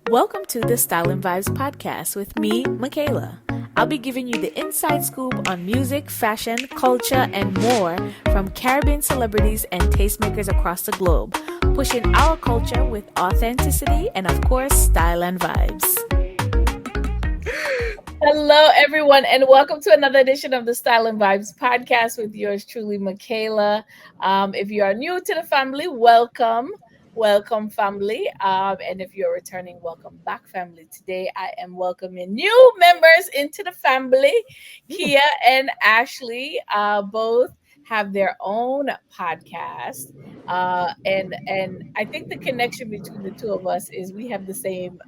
Welcome to the Style and Vibes podcast with me, Michaela. I'll be giving you the inside scoop on music, fashion, culture, and more from Caribbean celebrities and tastemakers across the globe, pushing our culture with authenticity and, of course, style and vibes. Hello, everyone, and welcome to another edition of the Style and Vibes podcast with yours truly, Michaela. If you are new to the family, welcome. Welcome, family. And if you're returning, welcome back, family. Today, I am welcoming new members into the family. Kea and Ashley both have their own podcast. And I think the connection between the two of us is we have the same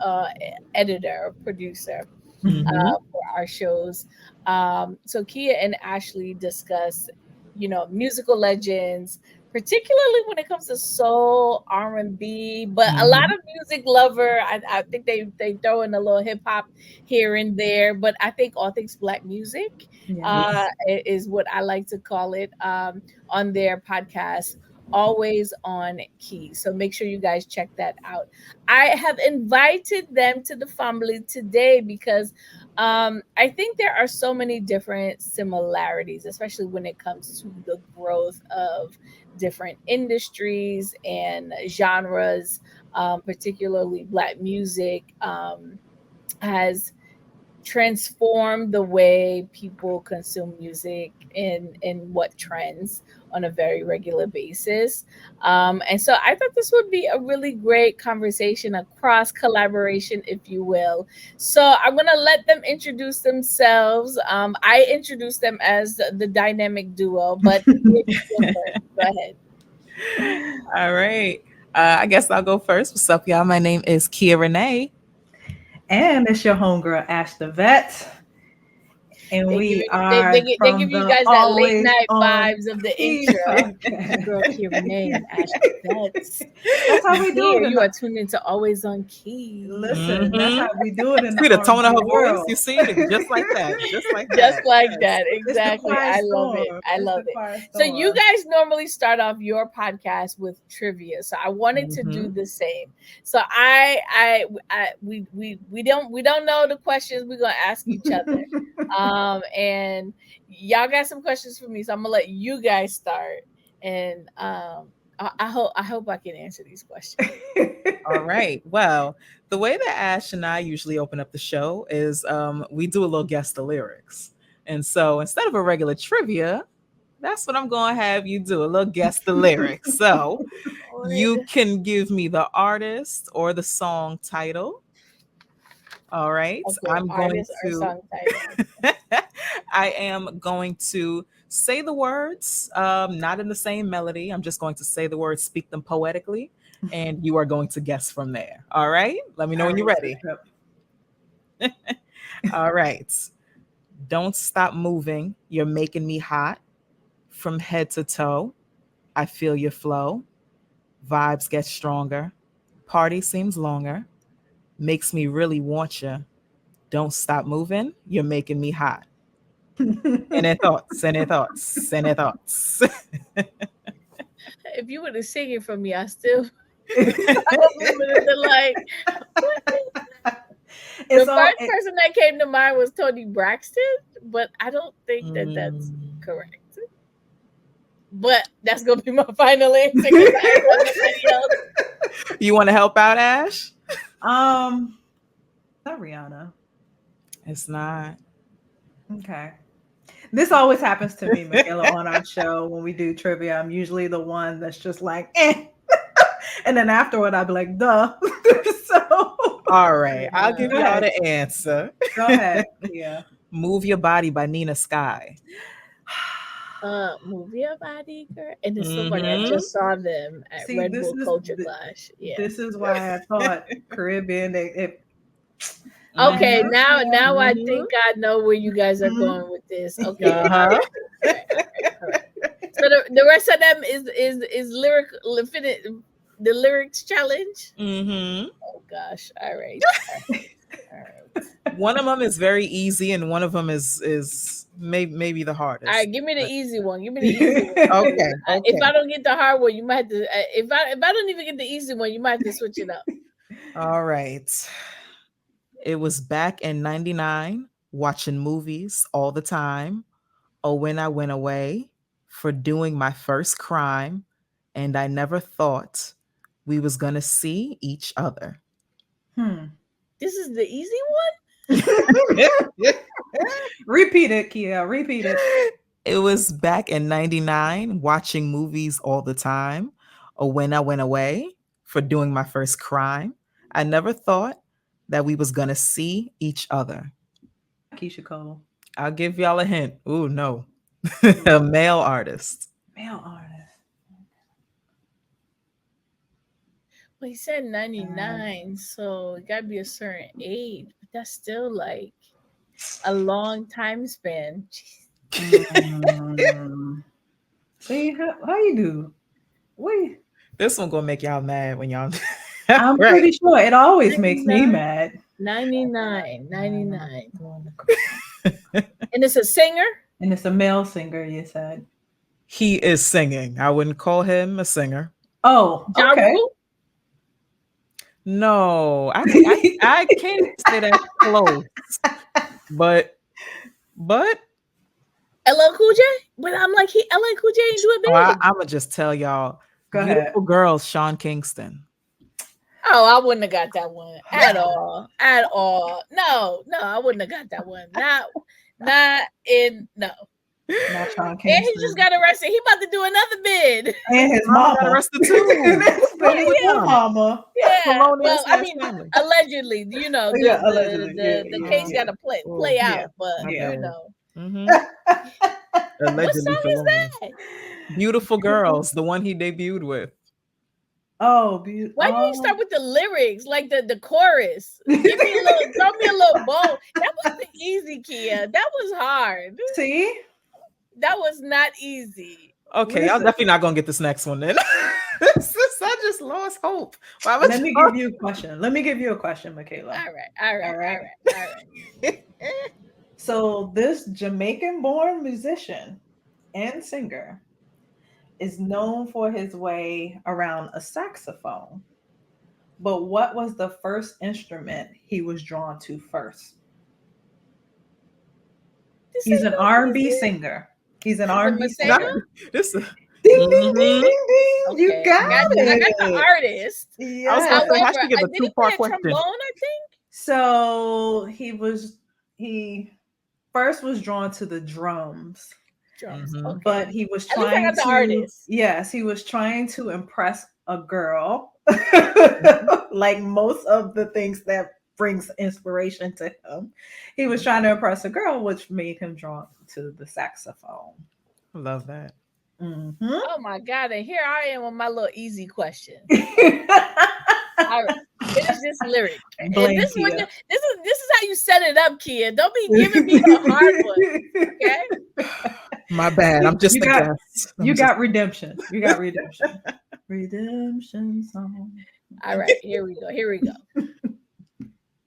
editor, producer. For our shows. So Kea and Ashley discuss, musical legends, particularly when it comes to soul, R&B, but a lot of music lover. I think they throw in a little hip hop here and there, but I think all things Black music is what I like to call it on their podcast. Always on Key. So make sure you guys check that out. I have invited them to the family today because I think there are so many different similarities, especially when it comes to the growth of different industries and genres, particularly Black music has transformed the way people consume music and what trends on a very regular basis. And so I thought this would be a really great conversation, a cross collaboration, if you will. So I'm going to let them introduce themselves. I introduced them as the dynamic duo, but go ahead. All right. I guess I'll go first. What's up, y'all? My name is Kea Renee. And it's your homegirl, Ash the Vet. And they give you guys that late night vibes of the intro. Girl, Kea Renee and Ash the Vet. That's how we do it. You are tuned into Always on Key. Listen, that's how we do it in the tone of her voice. You see it just like that. Just like that. Exactly. I love it. So you guys normally start off your podcast with trivia. So I wanted to do the same. So we don't know the questions we're gonna ask each other. And y'all got some questions for me, so I'm gonna let you guys start. And I hope I can answer these questions. All right. Well, the way that Ash and I usually open up the show is we do a little guess the lyrics. And so instead of a regular trivia, that's what I'm going to have you do, a little guess the lyrics. So you can give me the artist or the song title. All right. Okay, I am going to say the words, not in the same melody. I'm just going to say the words, speak them poetically, and you are going to guess from there. All right. Let me know when you're ready. All right. Don't stop moving. You're making me hot from head to toe. I feel your flow. Vibes get stronger. Party seems longer. Makes me really want you. Don't stop moving. You're making me hot. Any thoughts? If you were to sing it for me, I still like. The first person that came to mind was Toni Braxton, but I don't think that's correct. But that's gonna be my final answer. You want to help out, Ash? Not Rihanna. It's not. Okay. This always happens to me, Michaela, on our show when we do trivia. I'm usually the one that's just like, eh. And then afterward, I'll be like, duh. So. All right. I'll give y'all the answer. Go ahead. Yeah. Move Your Body by Nina Sky. Move Your Body, girl. And it's so funny. I just saw them at Red Bull Culture Clash. Yeah. This is why I thought Caribbean. Okay, now I think I know where you guys are going with this. Okay. All right. So the rest of them is lyric, the lyrics challenge. Oh gosh! All right. One of them is very easy, and one of them is maybe the hardest. All right, give me the easy one. Okay. If I don't get the hard one, you might have to. If I don't even get the easy one, you might have to switch it up. All right. It was back in 99, watching movies all the time. Oh, when I went away for doing my first crime, and I never thought we was gonna see each other. Hmm. This is the easy Repeat it, Kia. Repeat it. It was back in 99, watching movies all the time. Or when I went away for doing my first crime, I never thought that we was gonna see each other. Keisha Cole. I'll give y'all a hint. Ooh, no. A male artist. Male artist. Well, he said 99, so it gotta be a certain age, but that's still like a long time span. See how you do? Wait. This one gonna make y'all mad when y'all I'm right. pretty sure it always makes me 99. mad. 99, 99. And it's a singer? And it's a male singer, you said. He is singing. I wouldn't call him a singer. Oh, Ja okay. Rule? No, I can't say that close. But LL Cool J? But I'm like, LL Cool J ain't do it big. I'm gonna just tell y'all, Go ahead. beautiful girls, Sean Kingston. Oh, I wouldn't have got that one at all. At all. No, I wouldn't have got that one. No. Not Sean And Kingston. he just got arrested. He about to do another bid. And his Mama mama. got arrested too. And his Yeah. mama. Yeah. Felonious Well, I ass mean, family. allegedly, the Yeah, allegedly. the case got to play Yeah. out, but Yeah. you know. Mhm. What Allegedly song is felonious. that? Beautiful girls, the one he debuted with. Oh, beautiful. Why do you start with the lyrics, like the chorus? Give me a little, throw me a little bow. That wasn't easy, Kia. That was hard. See? That was not easy. Okay, y'all Listen. definitely not gonna get this next one then. I just lost hope. Why would Let me y'all- give you a question. Let me give you a question, Michaela. All right. So this Jamaican-born musician and singer is known for his way around a saxophone. But what was the first instrument he was drawn to first? This He's ain't an no R&B easy. singer. He's an Is it R&B Masego? singer. This Ding, ding, ding, Mhm. ding, ding. You Okay, got I got the it. artist. I was Yeah. gonna say, However, hashtag is a did he two-part play a question. trombone? I think. So he first was drawn to the drums, Drums. Mhm. Okay. but he was At least I trying got the to artist. yes, he was trying to impress a girl, like most of the things that brings inspiration to him. He was trying to impress a girl, which made him drawn to the saxophone. I love that. Mhm. Oh my god! And here I am with my little easy question. All right, finish this lyric. And Blame this is what Kia. this is how you set it up, Kia. Don't be giving me the hard one. Okay. My bad. I'm just You a got- guest. You got redemption. You got redemption. Redemption song. All right. Here we go.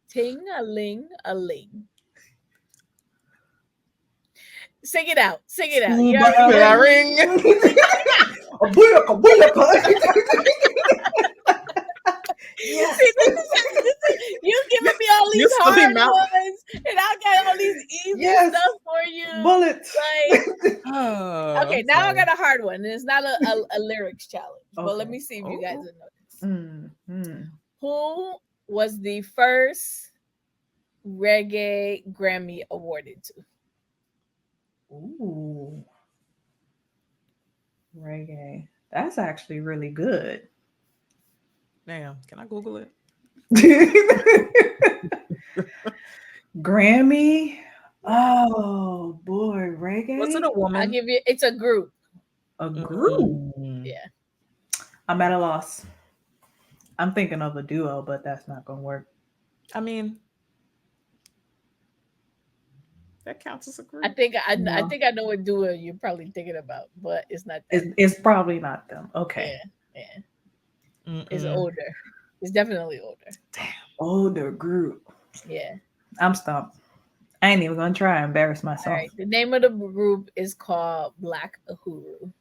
Ting a ling a ling. Sing it out. You already Bell ring. A booyaka, booyaka. Yes. See, you giving me all You these still be hard mouth- ones, and I got all these easy Yes. stuff for you. Bullets. Like, Oh, okay, I'm now I sorry. got a hard one, and it's not a lyrics challenge. But let Okay. me see if you guys Oh. will know this. Mm. Who was the first reggae Grammy awarded to? Ooh. Reggae. That's actually really good. Damn, can I Google it? Grammy. Oh boy, reggae. Was it a I'll woman? give you. It's a group. A group? Yeah. I'm at a loss. I'm thinking of a duo, but that's not gonna work. I mean, that counts as a group. I think I No. think I know what duo you're probably thinking about, but it's not that. It's probably not them. Okay. Yeah. It's Mm-mm. older. It's definitely older. Older group. Yeah. I'm stumped. I ain't even gonna try and embarrass myself. All right. The name of the group is called Black Uhuru.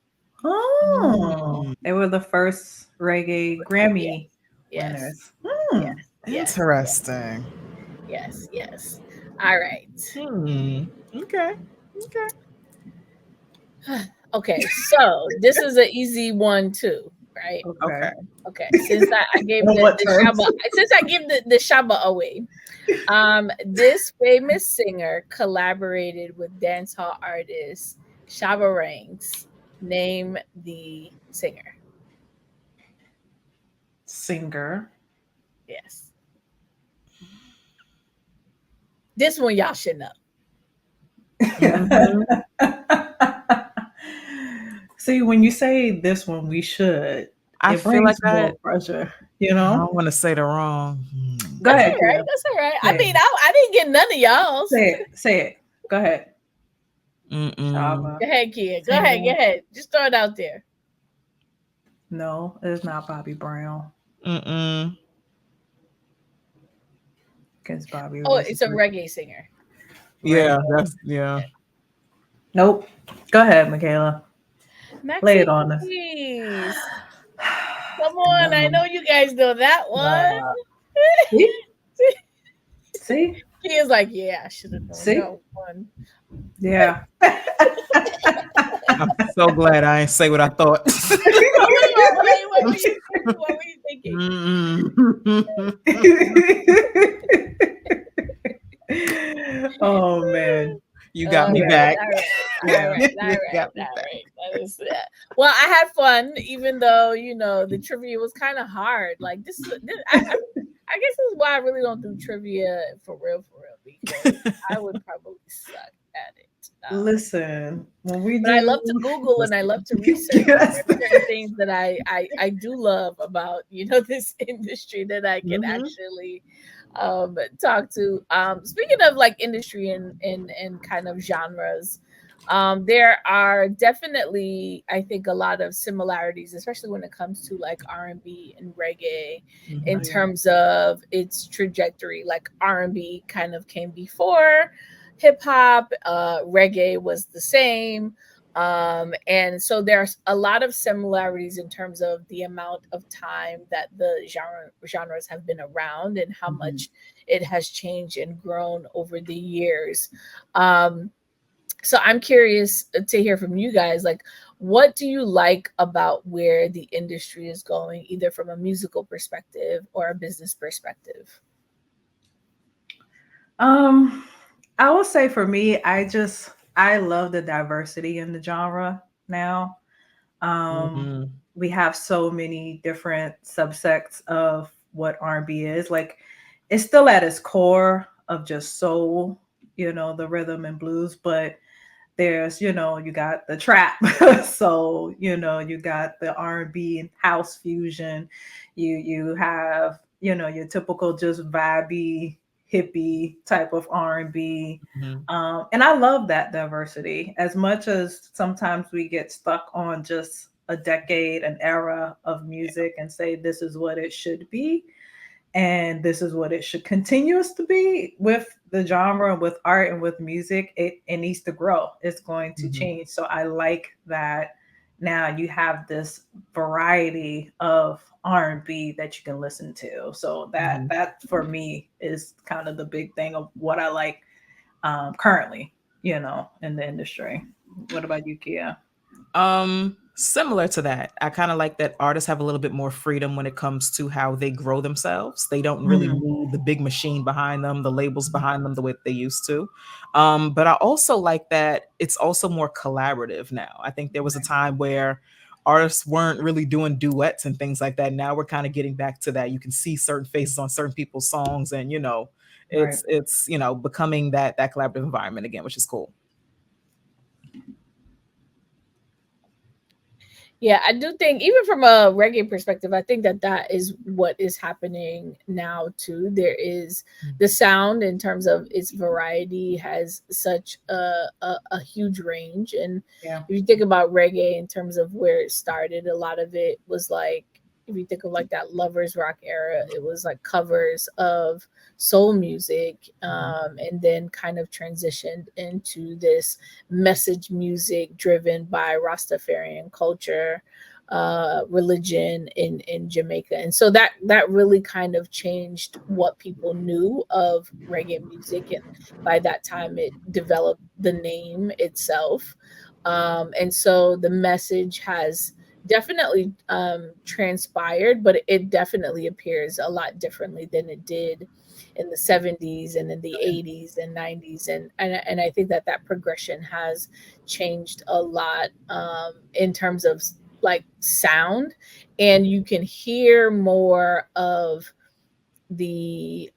Oh, they were the first reggae Grammy Yes. winners. Yes. Yes, Interesting. yes, yes. All right. Hmm. Okay. Okay. Okay, so this is an easy one too, right? Okay. Okay. Okay, since I gave On what the terms? shaba, since I give the shaba away, this famous singer collaborated with dancehall artist Shaba Ranks. Name the singer. Singer. Yes, this one y'all should know. Hmm. See, when you say this one, we should, I it feel like brings more pressure, you I know? don't want to say the wrong. Go That's ahead, all right. Kia. That's all right. I Say mean, it. I didn't get none of y'all's. Say it. Say it. Go ahead. Mm-mm. Shava. Go ahead, kid. Go ahead. Go Singer. ahead. Just throw it out there. No, it's not Bobby Brown. Mm-mm. Because Bobby Oh, was it's a reggae singer. Yeah, reggae. that's yeah. Nope. Go ahead, Michaela. Lay it Maxi on us. Keys. Come on. I No. know you guys know that one. No. See? See? He is like, yeah, I should have known See? that one. Yeah. I'm so glad I ain't say what I thought. What were you thinking? What were you thinking? Mm-mm. Oh man. You got me Okay, Yeah. back. all right, all Yeah. right, all You right, got me all back. right. That is well, I had fun, even though the trivia was kind of hard. Like I guess this is why I really don't do trivia for real, because I would probably suck at it. Listen, when we But I do love to Google and I love to research. And yes. there's certain things that I do love about this industry that I can Hmm. actually talk to. Speaking of like industry and kind of genres, there are definitely, I think, a lot of similarities, especially when it comes to like R&B and reggae, Hmm. in Oh yeah. terms of its trajectory. Like R&B kind of came before hip hop, reggae was the same. And so there's a lot of similarities in terms of the amount of time that the genres have been around and how Mhm. much it has changed and grown over the years. Um, so I'm curious to hear from you guys, like, what do you like about where the industry is going, either from a musical perspective or a business perspective? Um, I will say for me, I love the diversity in the genre now. Um, Hmm. we have so many different subsects of what R&B is. Like it's still at its core of just soul, the rhythm and blues, but there's, you got the trap soul, you got the R&B and house fusion. You have, your typical just vibey hippie type of R&B. Hmm. And I love that diversity as much as sometimes we get stuck on just a decade, an era of music and say this is what it should be and this is what it should continuous to be with the genre, with art and with music. It needs to grow, it's going to Hmm. change. So I like that now you have this variety of R&B that you can listen to. So that Hmm. that for me is kind of the big thing of what I like currently, in the industry. What about you, Kia? Similar to that. I kind of like that artists have a little bit more freedom when it comes to how they grow themselves. They don't really Mm. need the big machine behind them, the labels behind them the way that they used to. But I also like that it's also more collaborative now. I think there was a time where artists weren't really doing duets and things like that. Now we're kind of getting back to that. You can see certain faces on certain people's songs, and Right. it's becoming that collaborative environment again, which is cool. Yeah, I do think, even from a reggae perspective, I think that that is what is happening now too. There is the sound in terms of its variety has such a huge range, and Yeah. if you think about reggae in terms of where it started, a lot of it was like, if you think of like that lovers rock era, it was like covers of soul music, and then kind of transitioned into this message music driven by Rastafarian culture. religion in Jamaica. And so that really kind of changed what people knew of reggae music. And by that time, it developed the name itself. And so the message has definitely transpired, but it definitely appears a lot differently than it did in the 70s and in the 80s and 90s. And I think that progression has changed a lot in terms of like sound, and you can hear more of the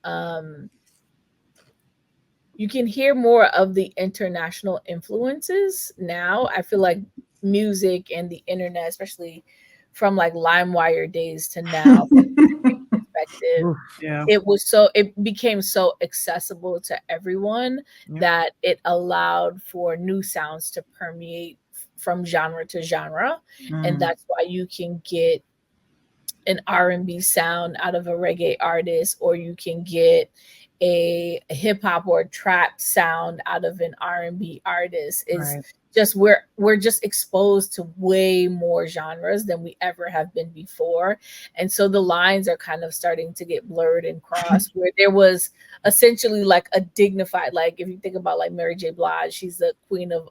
international influences now. I feel like music and the internet, especially from like LimeWire days to now, from a music perspective, Oof. Yeah. it became so accessible to everyone Yep. that it allowed for new sounds to permeate from genre to genre. And Mm, that's why you can get an R&B sound out of a reggae artist, or you can get a hip hop or a trap sound out of an R&B artist. Is right. just we're just exposed to way more genres than we ever have been before. And so the lines are kind of starting to get blurred and crossed, where there was essentially like a dignified, like if you think about like Mary J. Blige, she's the queen of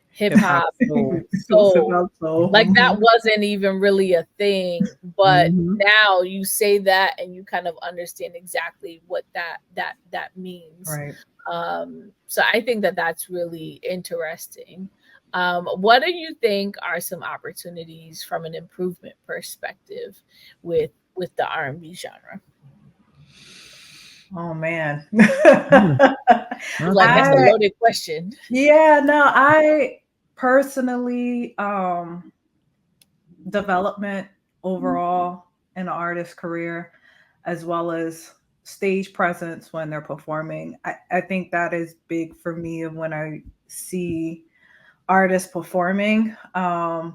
hip Hip hop hop soul. Exclusive soul. also. Like that wasn't even really a thing, but Hmm. now you say that and you kind of understand exactly what that means. Right. So I think that that's really interesting. What do you think are some opportunities from an improvement perspective with the R&B genre? Oh man. Mm. Like Okay. that's a I loaded question. Yeah, no, I personally development overall in an artist's career, as well as stage presence when they're performing. I think that is big for me of when I see artists performing. I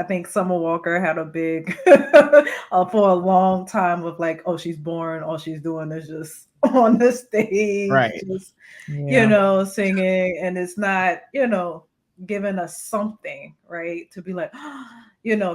think Summer Walker had a big for a long time of like, oh, she's boring. All she's doing is just on the stage, Right. just Yeah. singing, and it's not, giving us something, right? To be like,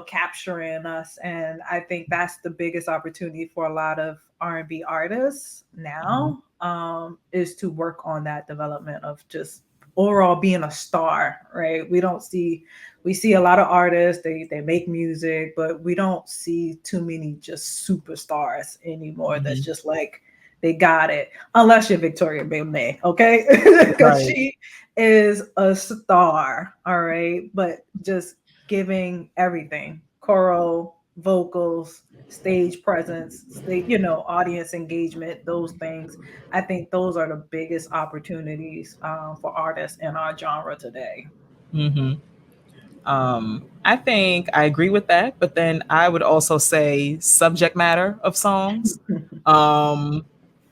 capturing us. And I think that's the biggest opportunity for a lot of R&B artists Mhm. now, is to work on that development of just overall being a star, right? We see a lot of artists, they make music, but we don't see too many just superstars anymore. That's Mhm. just like they got it, unless you're Victoria Monet, okay? Because Right. she is a star, all right. But just giving everything, choral, vocals, stage presence, audience engagement, those things. I think those are the biggest opportunities for artists in our genre today. Hmm. I think I agree with that, but then I would also say subject matter of songs. Um,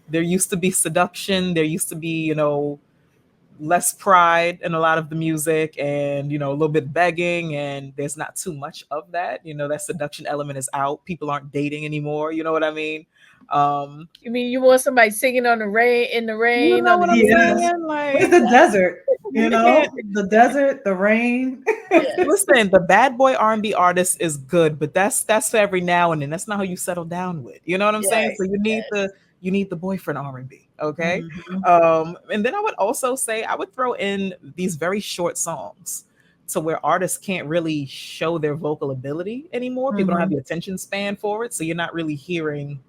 there used to be seduction. There used to be, less pride in a lot of the music, and a little bit begging, and there's not too much of that. That seduction element is out. People aren't dating anymore. You know what I mean? Um, You mean you want somebody singing on the rain, in the you rain, know on the what I'm Yes. saying? Where's Like, the desert? you can't. The desert, the rain. yes, Listen, the bad boy R&B artist is good, but that's for every now and then. That's not how you settle down with. You know what I'm saying? right, Right. So yes. you need the boyfriend R&B, okay? Mhm. And then I would also say I would throw in these very short songs to where artists can't really show their vocal ability anymore. People don't have Mhm. the attention span for it, so you're not really hearing,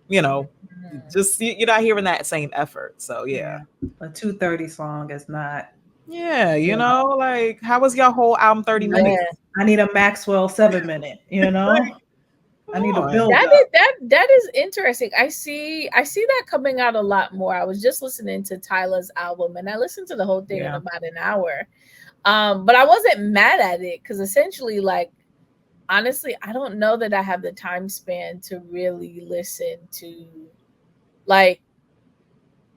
you know, Mm. just you're not hearing that same effort. So yeah. Yeah. A 2:30 song is not, Yeah, you know. like how was your whole album 30 I need Yeah. minutes? I need a Maxwell 7 minute, Like, I come need a on. build That up. is that is interesting. I see that coming out a lot more. I was just listening to Tyla's album and I listened to the whole thing in Yeah. about an hour. But I wasn't mad at it because essentially, like, honestly, I don't know that I have the time span to really listen to, like,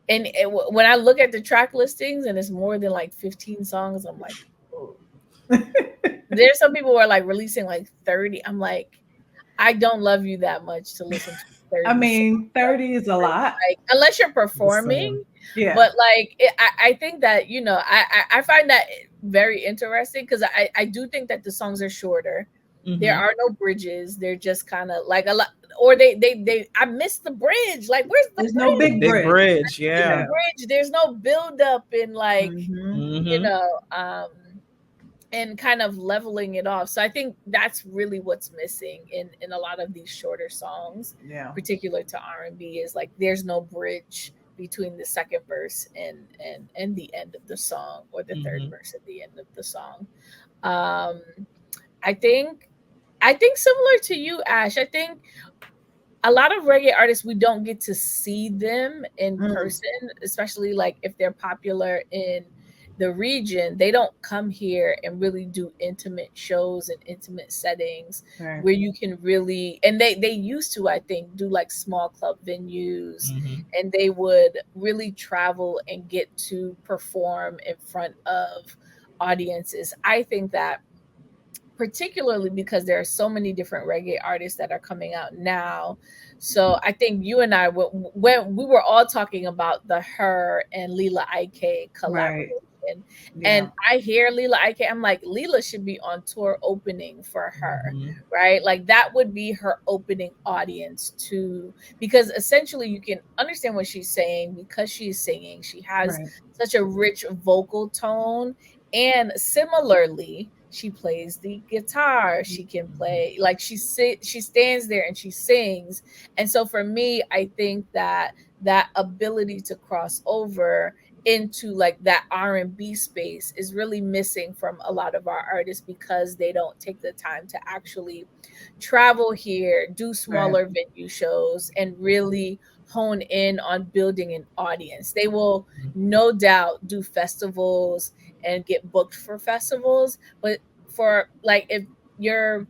and when I look at the track listings and it's more than like 15 songs, I'm like, oh. There's some people who are like releasing like 30. I'm like, I don't love you that much to listen to I 30 songs mean, of 30 is a yours. lot. Like, unless you're The same. performing. Yeah. But like, I think that, I find that very interesting because I do think that the songs are shorter. There Hmm. are no bridges. They're just kind of like a lot, or they I missed the bridge. Like, where's the There's no The bridge? big big bridge. bridge, Need the yeah. Yeah. bridge. There's no build up in like, Hmm. you Hmm. know, and kind of leveling it off. So I think that's really what's missing in a lot of these shorter songs, Yeah. particular to R&B, is like there's no bridge between the second verse and the end of the song, or the third Hmm. verse at the end of the song. Um I think I think similar to you, Ash. I think a lot of reggae artists, we don't get to see them in Mm, person, especially like if they're popular in the region. They don't come here and really do intimate shows and intimate settings right. where you can really, and they used to, I think, do like small club venues, Hmm. and they would really travel and get to perform in front of audiences. I think that particularly because there are so many different reggae artists that are coming out now. So I think you and I, when we were all talking about the Her and Leela Ike Right. collaboration, Yeah. and I hear Leela Ike, I'm like, Leela should be on tour opening for Her, Hmm. right? Like that would be her opening audience too, because essentially you can understand what she's saying because she's singing. She has Right. such a rich vocal tone, and similarly, she plays the guitar. She can play, like, she stands there and she sings. And so for me, I think that that ability to cross over into like that R&B space is really missing from a lot of our artists because they don't take the time to actually travel here, do Right. smaller venue shows, and really hone in on building an audience. They will no doubt do festivals and get booked for festivals, but for like, if you're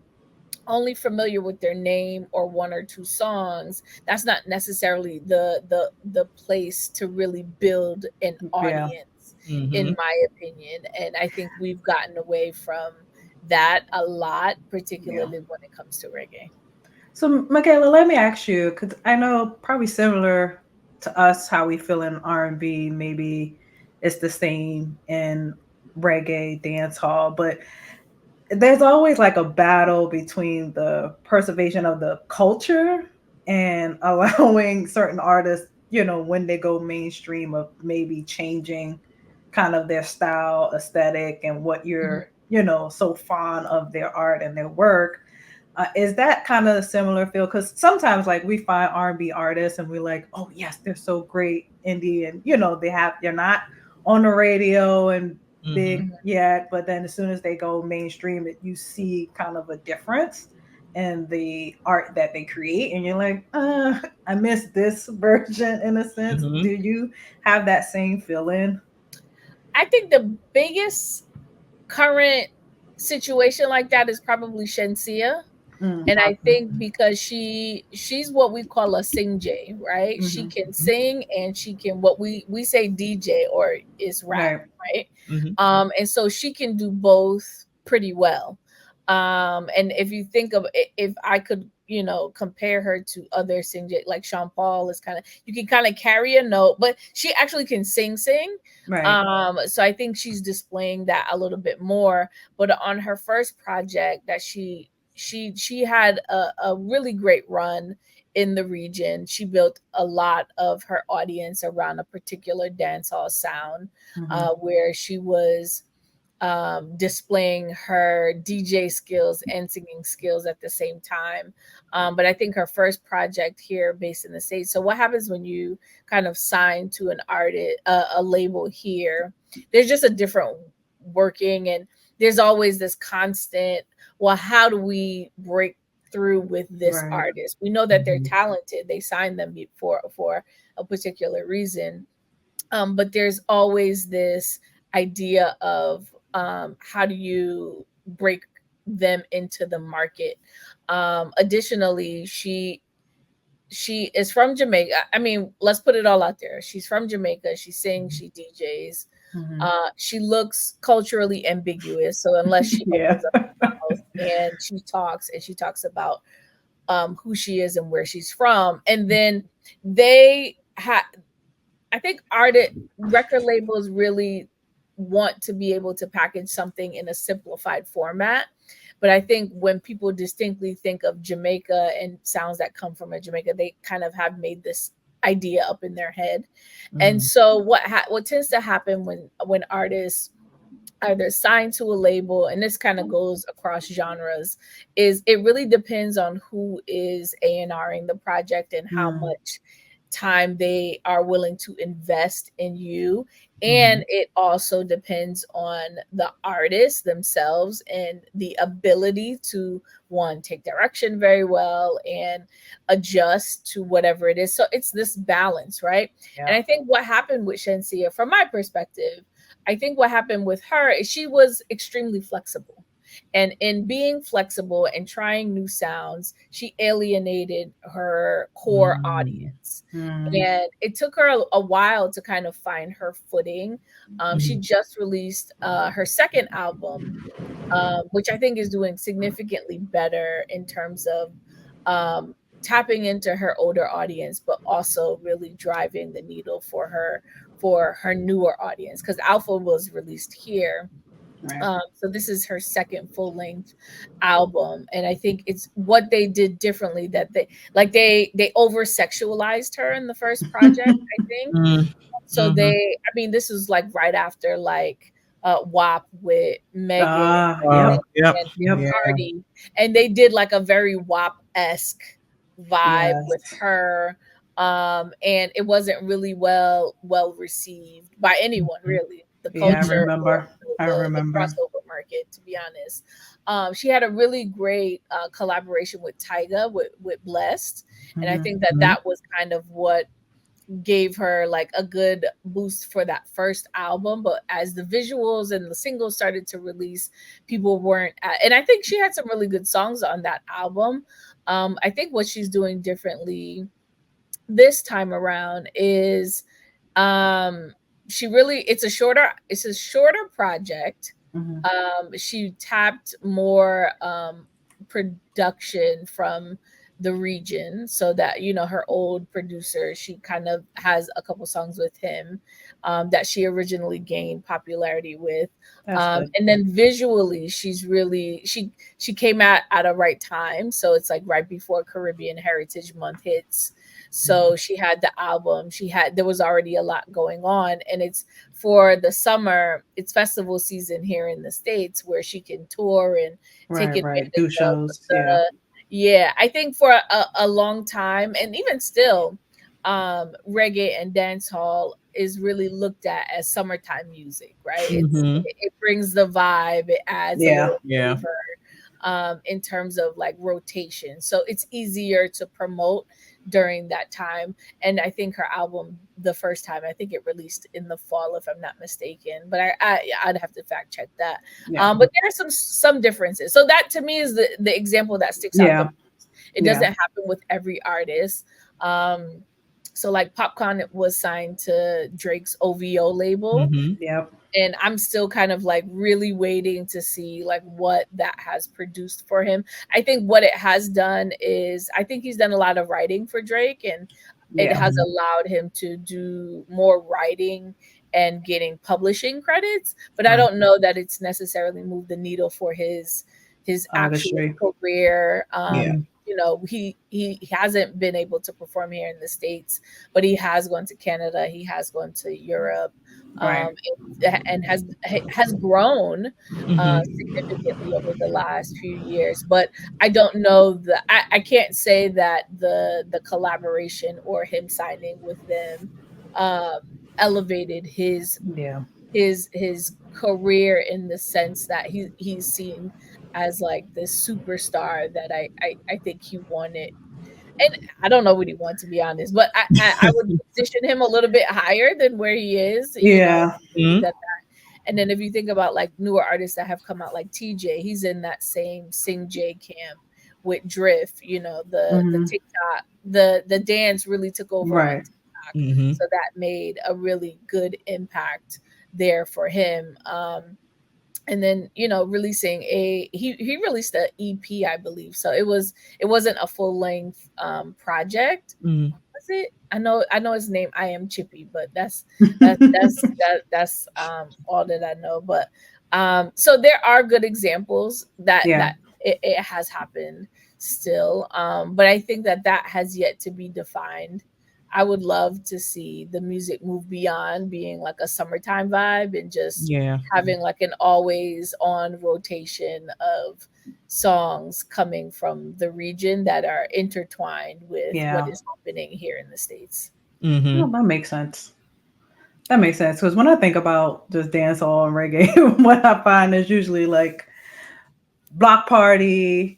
only familiar with their name or one or two songs, that's not necessarily the place to really build an Yeah. audience, in Hmm. my opinion. And I think we've gotten away from that a lot, Yeah. particularly when it comes to reggae. So, Michaela, let me ask you, because I know probably similar to us, how we feel in R&B, maybe it's the same in reggae, dance hall, but there's always like a battle between the preservation of the culture and allowing certain artists, when they go mainstream, of maybe changing kind of their style, aesthetic, and what Mhm. you're, so fond of their art and their work. Is that kind of a similar feel? Because sometimes, like, we find R&B artists and we're like, oh yes, they're so great, indie, and they're not on the radio and Hmm. big Mhm. yet, but then as soon as they go mainstream, you see kind of a difference in the art that they create, and you're like, I miss this version in a sense. Do Hmm. you have that same feeling? I think the biggest current situation like that is probably Shensia. And I Okay. think because she's what we call a sing J, right? She Hmm. can sing and she can, what we say DJ, or is rap, Right. right? Hmm. And so she can do both pretty well. And if you think of if I could, compare her to other sing J, like Sean Paul is kind of, you can kind of carry a note, but she actually can sing. Right. So I think she's displaying that a little bit more. But on her first project that she had a really great run in the region. She built a lot of her audience around a particular dancehall sound, Hmm. where she was displaying her DJ skills and singing skills at the same time. But I think her first project here, based in the States. So what happens when you kind of sign to an artist, a label here? There's just a different working, and there's always this constant, well, how do we break through with this Right. artist? We know that they're Hmm. talented. They signed them for a particular reason. But there's always this idea of how do you break them into the market. Additionally, she is from Jamaica. I mean, let's put it all out there. She's from Jamaica. She sings, she DJs. Hmm. She looks culturally ambiguous. So unless she Yeah. opens up her mouth and she talks about who she is and where she's from, and then they have, I think, record labels really want to be able to package something in a simplified format. But I think when people distinctly think of Jamaica and sounds that come from a Jamaica, they kind of have made this idea up in their head. And Mhm. so what tends to happen when artists either signed to a label, and this kind of goes across genres, is it really depends on who is A&Ring the project and how Mm. much time they are willing to invest in you. And Mhm. it also depends on the artist themselves and the ability to, one, take direction very well and adjust to whatever it is. So it's this balance, right? And Yeah. I think what happened with Shensia, from my perspective, I think what happened with her is she was extremely flexible. And in being flexible and trying new sounds, she alienated her core Mm. audience. Mm. And it took her a while to kind of find her footing. She Mhm. just released her second album, which I think is doing significantly better in terms of tapping into her older audience, but also really driving the needle for her newer audience. Because Alpha was released here, Right. so this is her second full length album, and I think it's what they did differently, that they over sexualized her in the first project, I think. Mm. So Mhm. I mean, this was like right after like WAP with Megan Yep. Yep. and Yep. Yeah. Cardi, and they did like a very WAP esque vibe Yes. with her. And it wasn't really well received by anyone, Mhm. really, the Yeah, I culture or remember. I the remember. crossover market, to be honest. She had a really great collaboration with Tyga with Blessed, and I think that Mhm. that was kind of what gave her like a good boost for that first album. But as the visuals and the singles started to release, people weren't and I think she had some really good songs on that album. I think what she's doing differently this time around is um she really it's a shorter project. Hmm. She tapped more production from the region, so that, you know, her old producer, she kind of has a couple songs with him that she originally gained popularity with. That's good. And then visually, she's really she came out at a right time, so it's like right before Caribbean Heritage Month hits. So she had the album, there was already a lot going on, and it's for the summer, it's festival season here in the States, where she can tour and take Right, right. Do advantage of shows. Yeah. the, yeah, I think for a long time, and even still, reggae and dancehall is really looked at as summertime music, right? Mhm. It brings the vibe, it adds a Yeah. little Yeah. flavor in terms of like rotation. So it's easier to promote during that time. And I think her album, the first time, I think it released in the fall, if I'm not mistaken. But I'd have to fact check that. Yeah. But there are some differences. So that to me is the example that sticks out the Yeah. most. It Yeah. doesn't happen with every artist. So like Popcorn was signed to Drake's OVO label, Mhm. Yep. and I'm still kind of like really waiting to see like what that has produced for him. I think what it has done is, I think he's done a lot of writing for Drake, and it Yeah. has Mhm. allowed him to do more writing and getting publishing credits, but I Right. don't know that it's necessarily moved the needle for his actual Artistry. career. Yeah. Mhm. You know, he hasn't been able to perform here in the States, but he has gone to Canada, he has gone to Europe, Right. um, and has grown Mhm. significantly over the last few years. But I don't know that I can't say that the collaboration or him signing with them um, elevated Yeah. his career in the sense that he's seen as like this superstar that I think he wanted. And I don't know what he wants, to be honest, but I would position him a little bit higher than where he is, you know. Yeah. I think Mhm. that, and then if you think about like newer artists that have come out, like TJ, he's in that same Sing J camp with Drift. You know, the Hmm. TikTok, the dance really took over on Right. TikTok, Mhm. so that made a really good impact there for him. And then, you know, releasing he released a EP, I believe. So it wasn't a full length project. Mhm. was it? I know his name. I am Chippy, but that's all that I know. But so there are good examples Yeah. that it has happened still. But I think that that has yet to be defined. I would love to see the music move beyond being like a summertime vibe and just Yeah. having like an always on rotation of songs coming from the region that are intertwined with what Yeah. is happening here in the States. Well, Mm-hmm. that makes sense. That makes sense because when I think about just dancehall and reggae, what I find is usually like block party,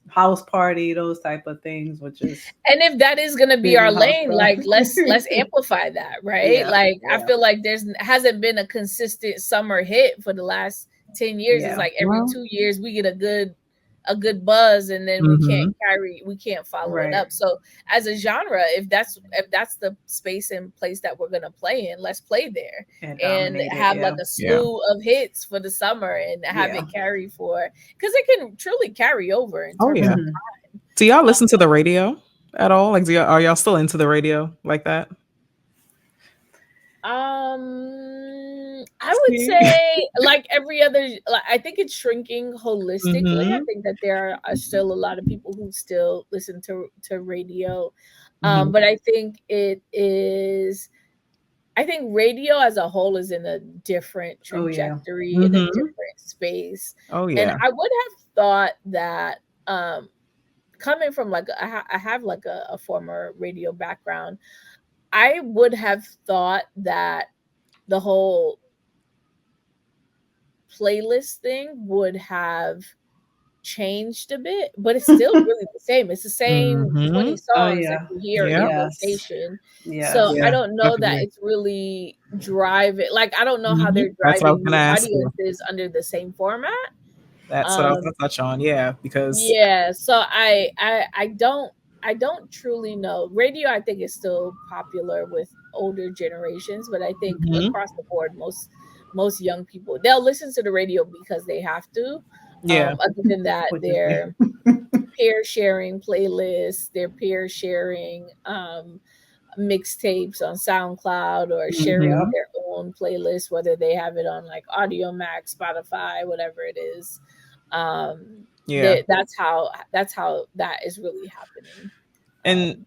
house party, those type of things, which is And if that is going to be big our on house lane, stuff. like let's amplify that, right? Yeah, Like I yeah, feel like there's hasn't been a consistent summer hit for the last 10 years. It's yeah. like every Well, 2 years we get a good buzz and then mm-hmm. we can't follow it Right. up. So as a genre, if that's the space and place that we're going to play in, let's play there And and dominate it. have like Yeah, a Yeah. slew of hits for the summer and have yeah. it carry for, because it can truly carry over in Oh terms yeah. of Hmm. Do y'all uh, listen to the radio at all? Like, are y'all still into the radio like that? I would See? say like every other, like, I think it's shrinking holistically. I Mm-hmm. think that there are still a lot of people who still listen to radio. Mm-hmm. But I think it is, I think radio as a whole is in a different Oh yeah. trajectory, in a Mm-hmm. different space. Oh And yeah. I would have thought that coming from like I have like a former radio background, I would have thought that the whole playlist thing would have changed a bit, but it's still really the same. It's the same 20 Mm-hmm. Oh songs that yeah. you hear Yep. in Yes. rotation. So Yes. I Yeah. don't know that Definitely. it's really driving, like I don't know how Mm-hmm. they're That's what I was driving gonna new ask you. audiences under the same format. That's what I was Um gonna touch on. Yeah, because yeah, so I don't truly know. Radio I think is still popular with older generations, but I think hmm across the board most young people, they'll listen to the radio because they have to. yeah. Other than that, Which is they're peer sharing playlists, they're peer sharing mixtapes on SoundCloud or sharing hmm yep. their own playlist, whether they have it on like Audio Max, Spotify, whatever it is. Yeah. That's how that is really happening. And Um,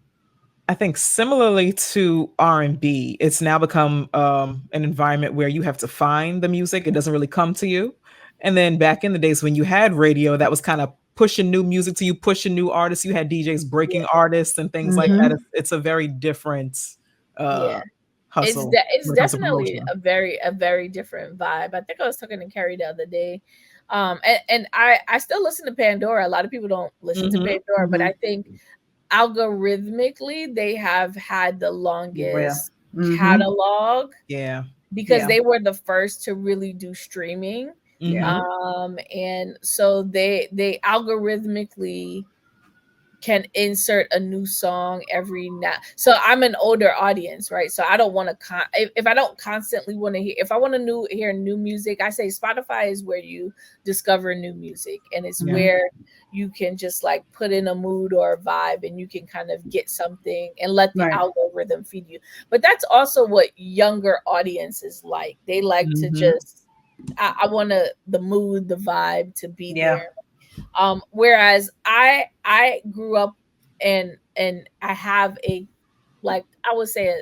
I think similarly to R&B, it's now become an environment where you have to find the music. It doesn't really come to you. And then back in the days when you had radio, that was kind of pushing new music to you, pushing new artists. You had DJs yeah, breaking artists and things like yeah, that. Hmm. It's a very different yeah. uh, hustle It's when it comes to definitely promotion. a very different vibe. I think I was talking to Carrie the other day. And I still listen to Pandora. A lot of people don't listen to Hmm Pandora, but Hmm. I think algorithmically they have had the Yeah. longest Hmm. catalog Yeah. because Yeah. they were the first to really do streaming. Yeah. hmm And so they algorithmically can insert a new song every now. So I'm an older audience, right? So I don't want to if I don't constantly want to hear, if I want to hear new music, I say Spotify is where you discover new music, and it's Yeah. where you can just like put in a mood or a vibe and you can kind of get something and let the Right. algorithm feed you. But that's also what younger audiences like. They like to hmm just I want the mood, the vibe to be Yeah. there. Whereas I grew up and I have a, like I would say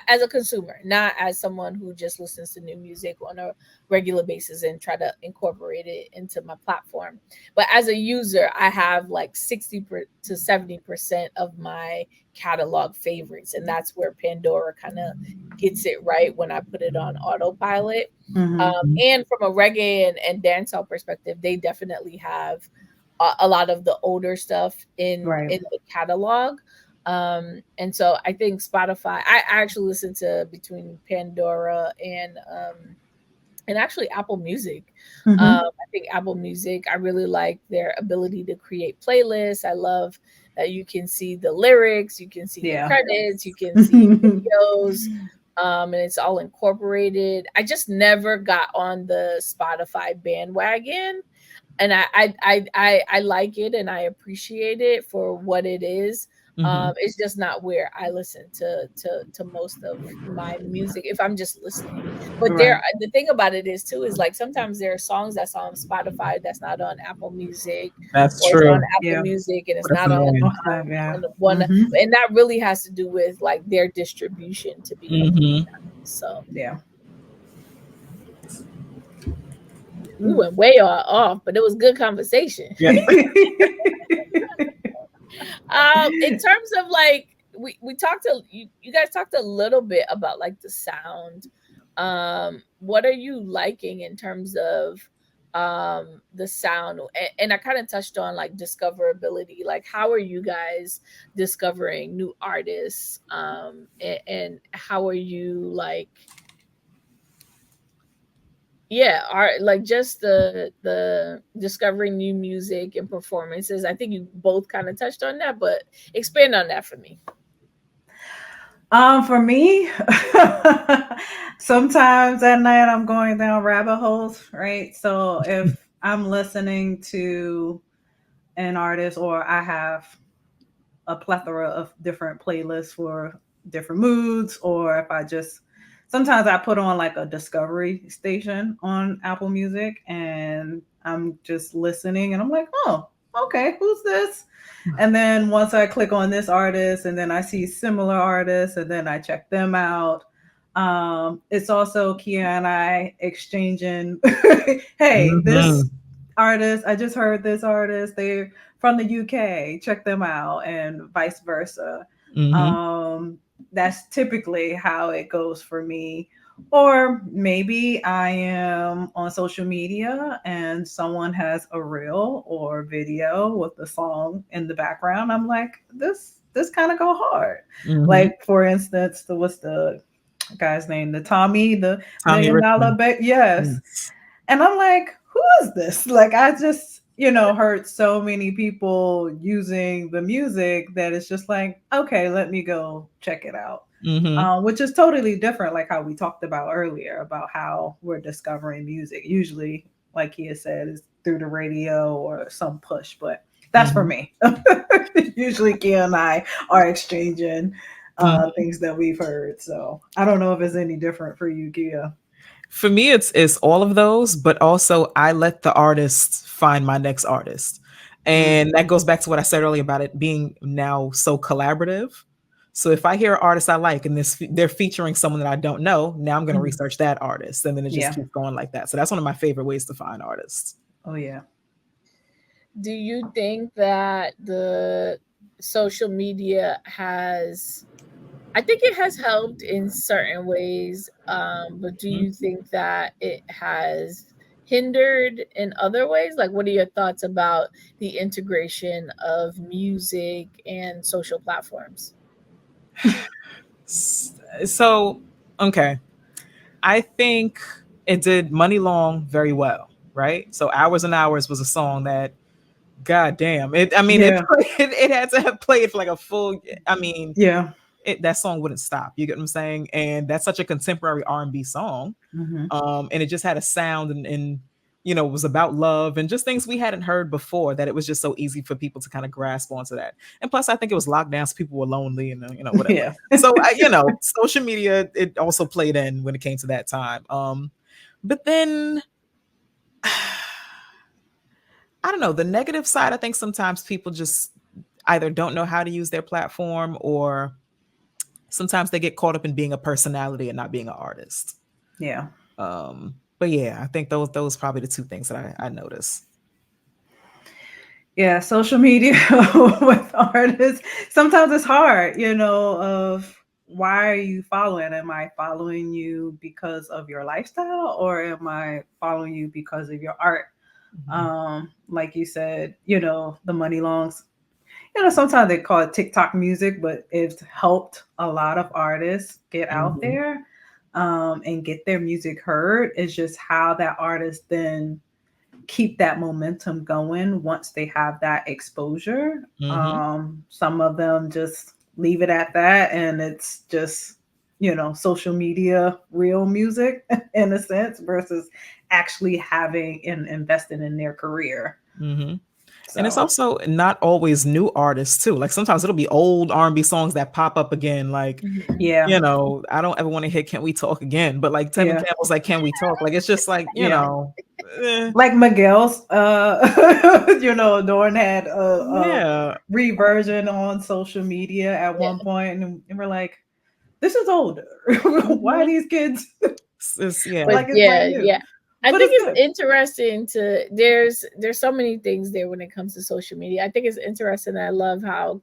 as a consumer, not as someone who just listens to new music on a regular basis and try to incorporate it into my platform. But as a user, I have like 60 to 70% of my catalog favorites, and that's where Pandora kind of gets it right when I put it on autopilot. Hmm. And from a reggae and dancehall perspective, they definitely have a lot of the older stuff Right. in the catalog. And so I think Spotify, I actually listen to between Pandora and actually Apple Music. Hmm. I think Apple Music, I really like their ability to create playlists. I love that you can see the lyrics, you can see the Yeah. credits, you can see videos, and it's all incorporated. I just never got on the Spotify bandwagon, and I like it and I appreciate it for what it is. Mm-hmm. It's just not where I listen to most of my music if I'm just listening. But Right. the thing about it is too is like sometimes there are songs that's on Spotify that's not on Apple Music, That's or it's on true. Apple Yeah. Music and it's That's not on annoying. Okay. Yeah. one, Mm-hmm. and that really has to do with like their distribution, to be completely Mm-hmm. honest. So Yeah. we went way off, but it was good conversation. Yeah. In terms of like we talked to you guys talked a little bit about like the sound. What are you liking in terms of the sound? And I kind of touched on like discoverability. Like how are you guys discovering new artists? And how are you like, yeah, are like just the discovering new music and performances. I think you both kind of touched on that, but expand on that for me. For me, sometimes at night I'm going down rabbit holes, right? So if I'm listening to an artist, or I have a plethora of different playlists for different moods, or if I just sometimes I put on like a discovery station on Apple Music and I'm just listening and I'm like, oh, okay, who's this? And then once I click on this artist and then I see similar artists and then I check them out. It's also Kea and I exchanging, hey, Mm-hmm. this artist, I just heard this artist, they're from the UK, check them out, and vice versa. Mm-hmm. Um, that's typically how it goes for me. Or maybe I am on social media and someone has a reel or video with the song in the background. I'm like, this kind of go hard. Mm-hmm. Like for instance, what's the guy's name? The Tommy, the Tommy $1 million Richmond. bet. Yes. Yes. And I'm like, who is this? Like, I just, heard so many people using the music that it's just like, okay, let me go check it out. Mm-hmm. Which is totally different, like how we talked about earlier about how we're discovering music. Usually, like he had said, is through the radio or some push, but that's for Mm-hmm. me. Usually, Kia and I are exchanging Mm-hmm. things that we've heard. So I don't know if it's any different for you, Kia. For me, it's all of those, but also I let the artist find my next artist. And that goes back to what I said earlier about it being now so collaborative. So if I hear an artist I like and they're featuring someone that I don't know, now I'm going to Mhm. research that artist, and then it just Yeah. keeps going like that. So that's one of my favorite ways to find artists. Oh yeah. Do you think that the social media has, I think it has helped in certain ways, but do Mhm. you think that it has hindered in other ways? Like, what are your thoughts about the integration of music and social platforms? So, okay. I think it did Money Long very well, right? So Hours and Hours was a song that, god damn, it I mean it Yeah. it had to have played for like a full, I mean, Yeah. that song wouldn't stop. You get what I'm saying? And that's such a contemporary R&B song. Hmm. And it just had a sound and it was about love and just things we hadn't heard before, that it was just so easy for people to kind of grasp onto that. And plus, I think it was lockdown, so people were lonely and whatever. Yeah. So social media, it also played in when it came to that time. But then I don't know, the negative side. I think sometimes people just either don't know how to use their platform, or sometimes they get caught up in being a personality and not being an artist. Yeah. But yeah, I think those probably the two things that I notice. Yeah. Social media with artists. Sometimes it's hard, of why are you following? Am I following you because of your lifestyle or am I following you because of your art? Like you said, the money longs. Sometimes they call it TikTok music, but it's helped a lot of artists get out Mhm, there and get their music heard. It's just how that artist then keep that momentum going once they have that exposure. mhm, Some of them just leave it at that, and it's just social media real music in a sense versus actually having and investing in their career. mhm. And it's So also not always new artists too. Like sometimes it'll be old R&B songs that pop up again. Like, Mhm. yeah, I don't ever want to hear "Can We Talk" again, but like Tevin yeah, Campbell's like "Can We Talk?" Like it's just like yeah. eh, Like Miguel's, Dorn had a yeah, reversion on social media at Yeah. one point, and we're like, this is older. Why are mhm. these kids Yeah, But like it's yeah, brand new? yeah. I But think it's it's good. interesting to there's so many things there when it comes to social media. I think it's interesting. I love how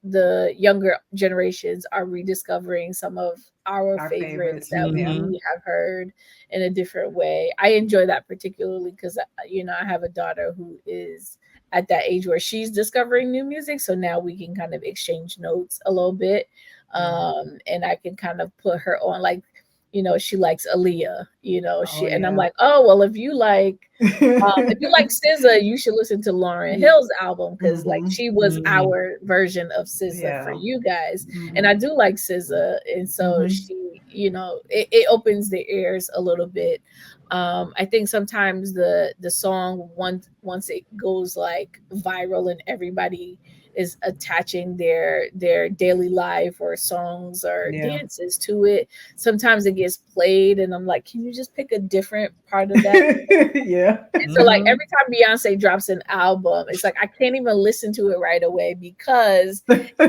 the younger generations are rediscovering some of our Our favorites favorites. that Yeah. hmm we have heard in a different way. I enjoy that particularly because I have a daughter who is at that age where she's discovering new music, so now we can kind of exchange notes a little bit. Yeah. And I can kind of put her on, like, she likes Aaliyah, Oh and I'm yeah. like, oh well, if you like SZA, you should listen to Lauryn Hill's album because like Mm-hmm. she was hmm our version of SZA for Yeah. you guys, and Mm-hmm. I do like SZA, and so Mm-hmm. it opens the ears a little bit. I think sometimes the song once it goes like viral and everybody is attaching their daily life or songs or Yeah. dances to it, sometimes it gets played and I'm like, can you just pick a different part of that? Yeah. And so like hmm every time Beyonce drops an album, it's like I can't even listen to it right away because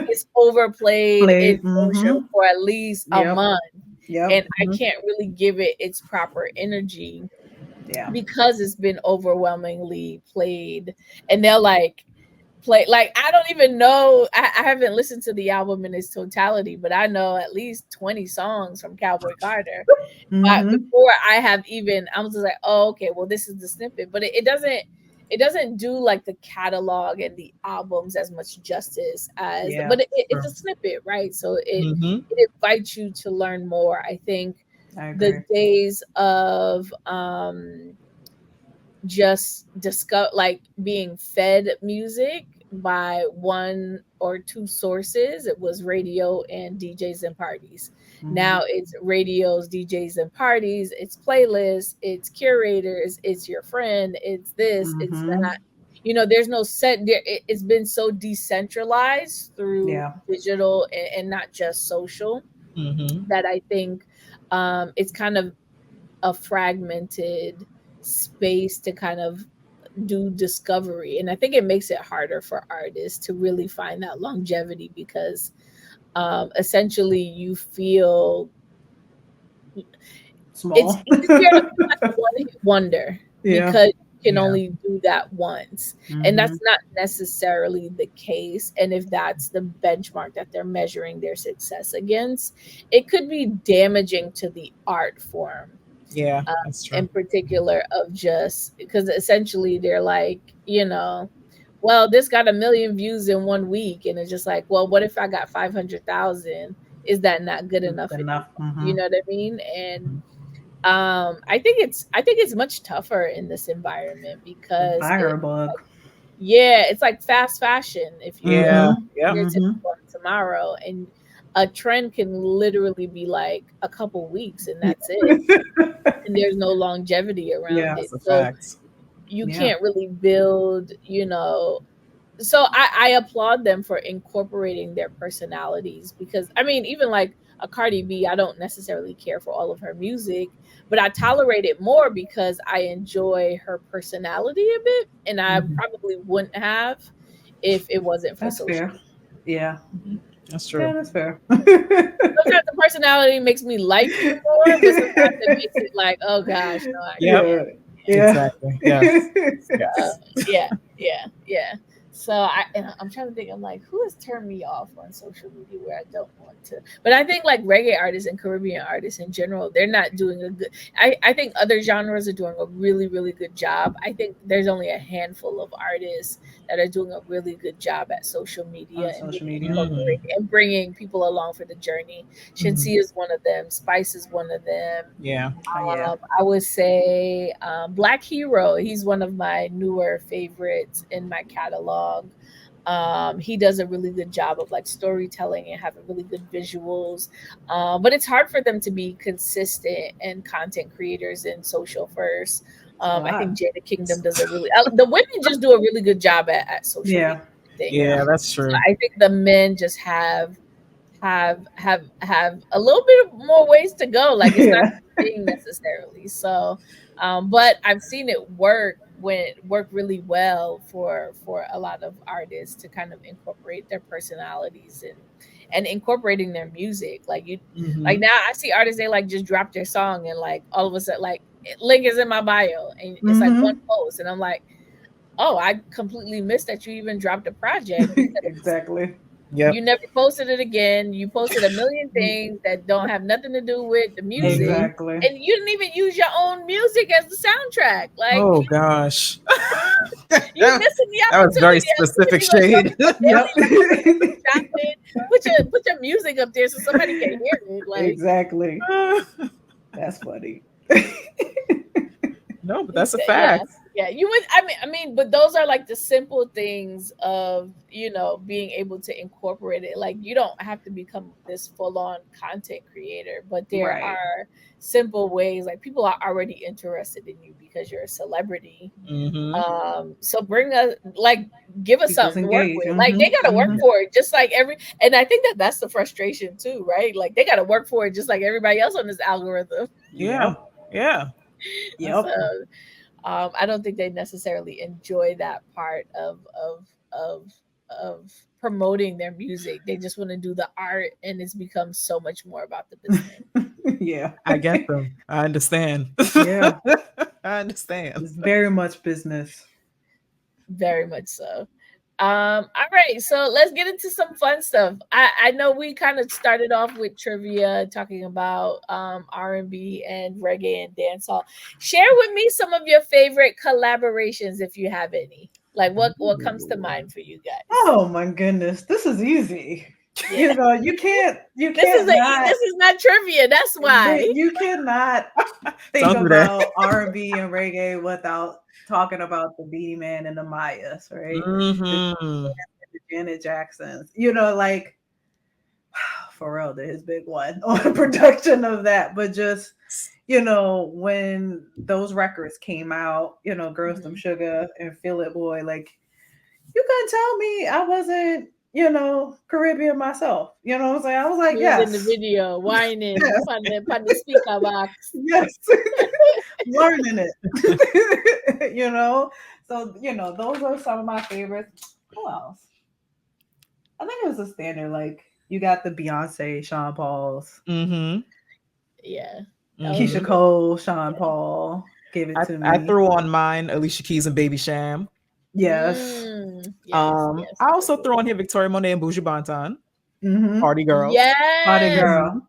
it's overplayed in Played. social Mm-hmm. for at least a Yep. month. Yep. And I can't really give it its proper energy Yeah. because it's been overwhelmingly played. And they'll like play, like, I don't even know. I haven't listened to the album in its totality, but I know at least 20 songs from Cowboy Carter. But Mm-hmm. before I have even, I was just like, oh, okay, well, this is the snippet. But it doesn't do like the catalog and the albums as much justice as, Yeah. but it's Sure. a snippet, right? So it hmm it invites you to learn more. I think I the agree. days of just discuss like being fed music by one or two sources, it was radio and DJs and parties. Mm-hmm. Now it's radios, DJs and parties, it's playlists, it's curators, it's your friend, it's this, it's Mm-hmm. that. There's no set there. It's been so decentralized through Yeah. digital and not just social, hmm that I think it's kind of a fragmented space to kind of do discovery. And I think it makes it harder for artists to really find that longevity because essentially you feel it's Small. easier to be like a one-hit wonder Yeah. because you can Yeah. only do that once. And Mm-hmm. that's not necessarily the case. And if that's the benchmark that they're measuring their success against, it could be damaging to the art form, Yeah, uh, that's true. in particular, of just because essentially they're like, well, this got 1 million views in 1 week. And it's just like, well, what if I got 500,000? Is that not good Good enough enough. anymore? Mm-hmm. You know what I mean? And Mhm. I think it's much tougher in this environment The because fire bug. yeah, it's like fast fashion. If you Yeah. Mm-hmm. Yep. here today, Mm-hmm. gone tomorrow, and a trend can literally be like a couple weeks and that's it, and there's no longevity around Yeah. it. That's a So fact. you Yeah. can't really build. So I applaud them for incorporating their personalities because I mean, even like a Cardi B, I don't necessarily care for all of her music, but I tolerate it more because I enjoy her personality a bit, and I Mm-hmm. probably wouldn't have if it wasn't for That's social fair. media. Yeah. Mhm. That's Yeah, true. that's fair. Sometimes the personality makes me like you more, but sometimes it makes it like, oh gosh, no, I Yep. Yeah. can't. Yeah. Exactly. Yes. Uh, Yes. yeah, yeah, yeah. So I'm trying to think. I'm like, who has turned me off on social media where I don't want to? But I think like reggae artists and Caribbean artists in general, they're not doing a good. I think other genres are doing a really really good job. I think there's only a handful of artists that are doing a really good job at social media On and being social media. Mm. incorporated and bringing people along for the journey. Mhm. Shinsia is one of them. Spice is one of them. Yeah. Oh, yeah. I would say Black Hero. He's one of my newer favorites in my catalog. He does a really good job of like storytelling and having really good visuals. But it's hard for them to be consistent and content creators in social first. A I think lot. Jada Kingdom does a really the women just do a really good job at social media Yeah. thing. Yeah, that's So true. I think the men just have a little bit more ways to go. Like it's not Yeah. the thing necessarily. So, but I've seen it work really well for a lot of artists to kind of incorporate their personalities and incorporating their music. Like you, like Hmm. now I see artists they like just drop their song and like all of a sudden like link is in my bio and it's like one Mm-hmm. post and I'm like, oh, I completely missed that you even dropped a project because Exactly. Yep. you never posted it again. You posted a million things that don't have nothing to do with the music. Hmm. Exactly. And you didn't even use your own music as the soundtrack. Like Oh gosh. you that missing the that was very opportunity as soon as specific you go drop shade. it on Yep. daily, like drop it, put your music up there so somebody can hear it. Like Exactly. That's funny. No, but that's a yeah, fact. yeah, you would. I mean, but those are like the simple things of being able to incorporate it. Like you don't have to become this full on content creator, but there Right. are simple ways. Like people are already interested in you because you're a celebrity. Hmm. So bring us like give us Keep us something to work engaged. with. Like they gotta work Hmm. for it, just like and I think that that's the frustration too, right? Like they gotta work for it, just like everybody else on this algorithm. Yeah. Yep. Yeah. So Yep. I don't think they necessarily enjoy that part of of promoting their music. They just want to do the art, and it's become so much more about the business. Yeah. I get them. I understand. Yeah. I understand. It's very much business. Very much so. All right, so let's get into some fun stuff. I know we kind of started off with trivia talking about R&B and reggae and dancehall. Share with me some of your favorite collaborations if you have any. Like what comes to Ooh. mind for you guys? Oh my goodness. This is easy. Yeah. You This is can't not this is not trivia. That's why. you cannot think Don't do that. about R&B and reggae without talking about the Beanie Man and the Mayas, right? The Hmm. the Janet Jacksons. Like Pharrell did his big one on production of that, but just when those records came out, Girls Them Mhm. Sugar and Feel It Boy, like you couldn't tell me I wasn't, Caribbean myself. You know what I'm saying? I was like, He was in the yes, video whining yes, on the speaker box. yes, learning it. So those are some of my favorites. Who else? I think it was a standard. Like you got the Beyonce, Sean Paul's, Hmm. Yeah, that was a Keisha Hmm. good. Cole, Sean Yeah. Paul, Give It to I Me. threw on mine Alicia Keys and Baby Sham. Yes, yes, I those also were threw on good. here Victoria Monet and Bougie Banton, Mm-hmm. Party Girls. Party Yes, girl. Hmm.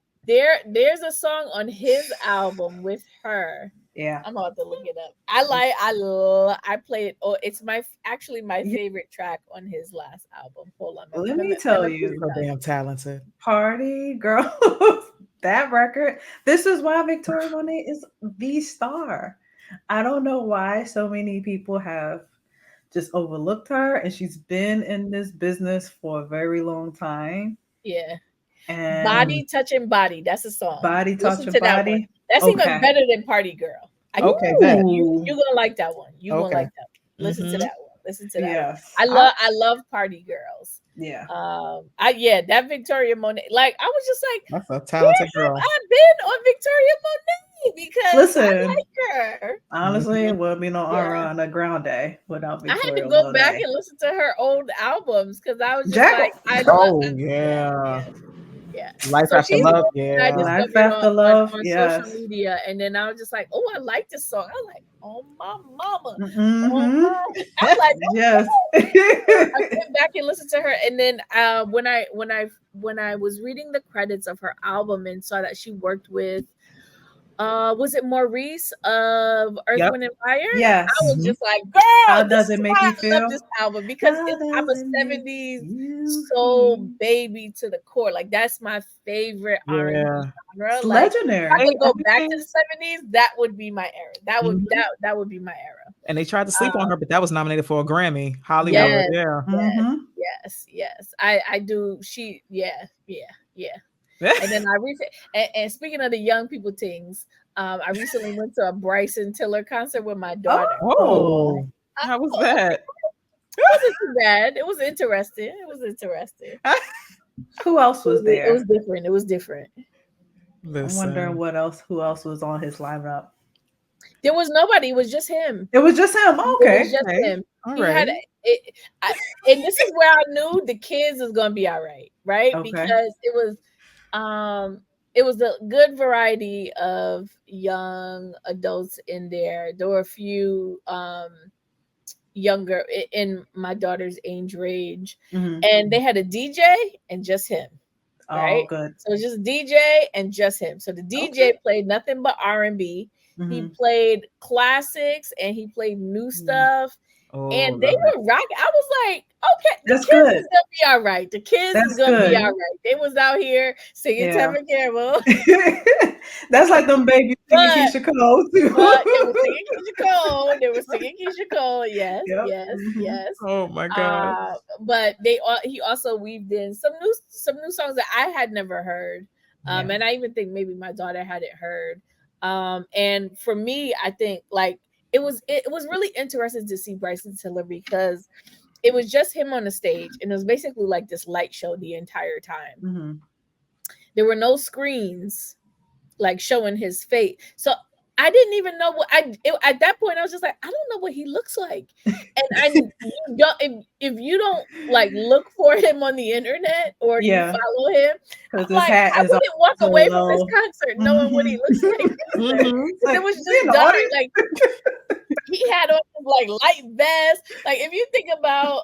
there's a song on his album with her. Yeah. I'm about to look it up. I play it. Oh, it's actually my Yeah. favorite track on his last album. Hold on, Let let me me let tell me pull She's it you, so up. damn talented. Party Girl, that record. This is why Victoria Monet is the star. I don't know why so many people have just overlooked her, and she's been in this business for a very long time. Yeah, And body touching body. That's a song. body Listen touching to that one. body. That's even Okay. better than Party Girl. Okay, bet. You gonna like that one. You gonna Okay. like that one. Listen to Hmm. that one. Listen to that one. Yes. I love Party Girls. Yeah. I yeah, that Victoria Monet. Like I was just like, That's a where talented have girl. I been on Victoria Monet? Because I Listen, like her. honestly, Hmm. it would be no Yeah. Ariana Grande without I had to Victoria go back Monet. and listen to her old albums because I was just Jack, like, I love. Oh Yeah, yeah. yeah, yeah. Life So After she's the Love. one that I Yeah. Life discovered After Love. on social Yes. media, and then I was just like, oh, I like this song. I like, oh my mama, oh Mm-hmm. my. I was like, Yes. I went back and listened to her, and then when I was reading the credits of her album and saw that she worked with was it Maurice of Earth, Yep. Wind and Fire? I Yes. was Hmm. just like, How girl, this does it is make why you I love feel? this album because How I'm does a it make 70s you soul feel? baby to the core. Like that's my favorite R&B Yeah. genre. It's Like if I legendary. could go back to Everything. the 70s, that would be my era. Hmm. That would be my era. And they tried to sleep on Um, her, but that was nominated for a Grammy. Yep. Hollywood. yes, Yeah. yes, Mm-hmm. yes, yes. I do. Yeah, yeah, yeah. And then and speaking of the young people things, I recently went to a Bryson Tiller concert with my daughter. Oh, Oh, how was Oh, that? it wasn't too bad. It was interesting. It was interesting. who else was It was there? different. It was different. I'm wondering Listen, who else was on his lineup. There was nobody. It was just him. It was just him. It was Okay. just okay, him. all He had right. it, I, and this is where I knew the kids is gonna be all right, right? Okay. Because um it was a good variety of young adults in there. There were a few younger in my daughter's age range, Hmm. and they had a DJ and just him, Oh, right? good. So it's just DJ and just him. So the Okay. DJ played nothing but R&B. He Hmm. played classics and he played new Mm. stuff, Oh, and they love it. were rocking. I was like, okay, the That's kids good. is gonna be all right. The kids is That's gonna be all good. Mhm. right. They was out here singing Yeah. Tevin Campbell, That's like them babies singing but Keisha Cole they were too. singing Keisha Cole. They were singing Keisha Cole. Yes, Yep. yes, Hmm. yes. Oh my God. But he also weaved in some new songs that I had never heard. Yeah. And I even think maybe my daughter hadn't heard. And for me, I think like it was really interesting to see Bryson Tiller because it was just him on the stage, and it was basically like this light show the entire time. Hmm. There were no screens like showing his face. So I didn't even know at that point I was just like, I don't know what he looks like. And you don't if you don't like look for him on the internet or you Yeah, follow him, because I'm this like, hat I is on wouldn't walk so away from this low. concert knowing what he Hmm. looks like either. Hmm. It's Because it like, was is he in just the dark. audience? Like he had on his, like light vest. Like if you think about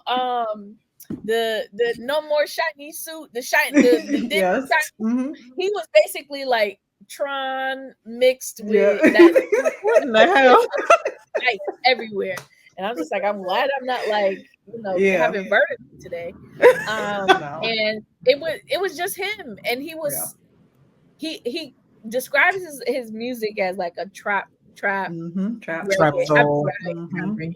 the no more shiny suit, the Disney Yes. shiny, Hmm. he was basically like Tron mixed Yeah. with that What in the with hell? lights everywhere. And I'm just like, I'm glad I'm not like, Yeah. having vertigo today. No. And it was just him. And Yeah. he describes his music as like a trap Trap Trap reggae. soul. soul. Hmm. Trap reggae,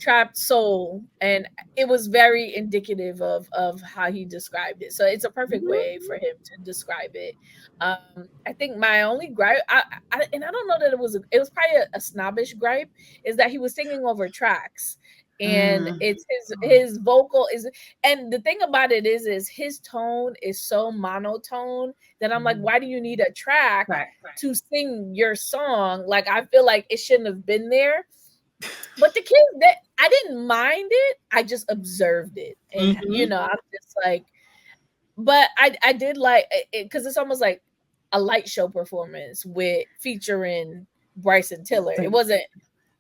trapped soul, and it was very indicative of how he described it. So it's a perfect way for him to describe it. I think my only gripe, and I don't know that it was probably a snobbish gripe, is that he was singing over tracks. And Mm. it's his vocal is, and the thing about it is his tone is so monotone that I'm like, Mhm. why do you need a track Right. to sing your song? Like I feel like it shouldn't have been there. But the kids, that I didn't mind it. I just observed it, and Hmm. I'm just like, but I did like it because it's almost like a light show performance with featuring Bryson Tiller. It wasn't.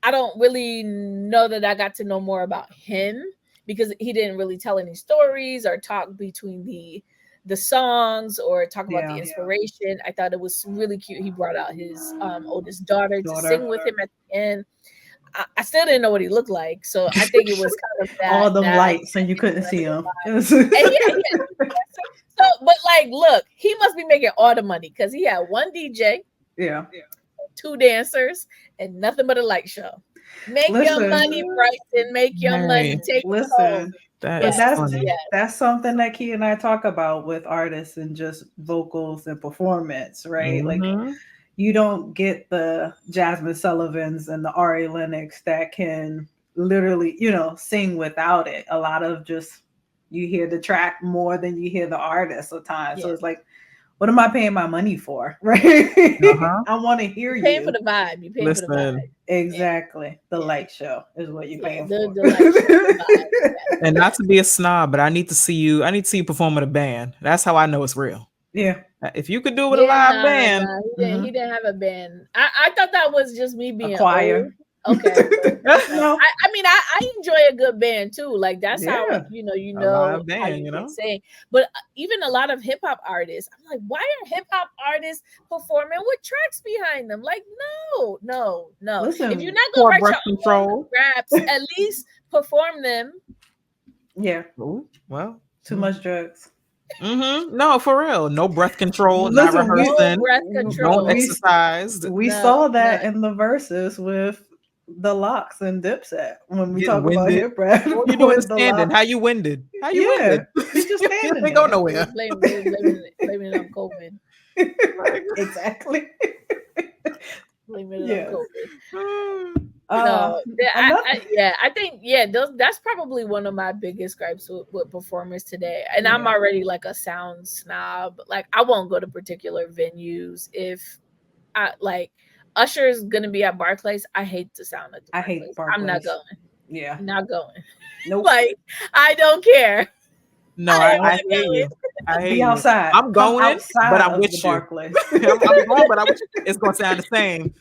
I don't really know that I got to know more about him because he didn't really tell any stories or talk between the songs or talk about the Yeah. inspiration. I thought it was really cute. He brought out his oldest daughter to Daughter. sing with him at the end. I still didn't know what he looked like, so I think it was kind of All them that lights and you couldn't see them. and so but like look, he must be making all the money because he had one DJ, Yeah. two dancers, and nothing but a light show. Make your Listen. money, Bryson. Make your money. Hey, Take it home. Listen. that But is Yes, funny. yes, that's something that Key and I talk about with artists and just vocals and performance, right? Like Hmm. you don't get the Jasmine Sullivans and the Ari Lennox that can literally, sing without it. A lot of just you hear the track more than you hear the artist sometimes. So yeah. it's like, what am I paying my money for? Right? Uh-huh. I want to hear You're paying for you. the vibe. You're paying for the vibe. Listen, Yeah, Exactly. The yeah, light show is what you're yeah. paying for. The light show, the vibe. Yes, and not yes. to be a snob, but I need to see you. I need to see you perform with a band. That's how I know it's real. Yeah. If you could do it with a Yeah, live nah, band, nah. He Hmm. didn't have a band. I thought that was just me A being old. choir. Okay, but No. I mean I enjoy a good band too. Like that's how Yeah. a live how band, you you can know. sing. But even a lot of hip hop artists, I'm like, why are hip hop artists performing with tracks behind them? Like, no, no, no. If you're Listen. not gonna Poor write breath your own control. raps, at least perform them. Yeah. Ooh, well, Too much drugs. no, for real. No breath control, not Listen, No rehearsing, breath don't control. we exercise. we No, saw that none. in the verses with the locks and Dipset when we Getting talk about winded. hip rap. What you doing standing? How you winded? How you Yeah, winded? he's just standing Ain't go there. nowhere. Blaming it on COVID. Exactly. Blaming it Yes. on COVID. Uh, No, another. I think that's probably one of my biggest gripes with performers today. And I'm Yeah. already like a sound snob. Like I won't go to particular venues if I like Usher's gonna be at Barclays. I hate the sound at the I Barclays. hate I'm not Barclays. going. Yeah. I'm not going. Nope. Like I don't care. No, I am I not hear you. going. I hear Be you. outside. I'm Come going, outside but I'm of with the you. Barclays. I'm going, but I'm with you. It's gonna sound the same.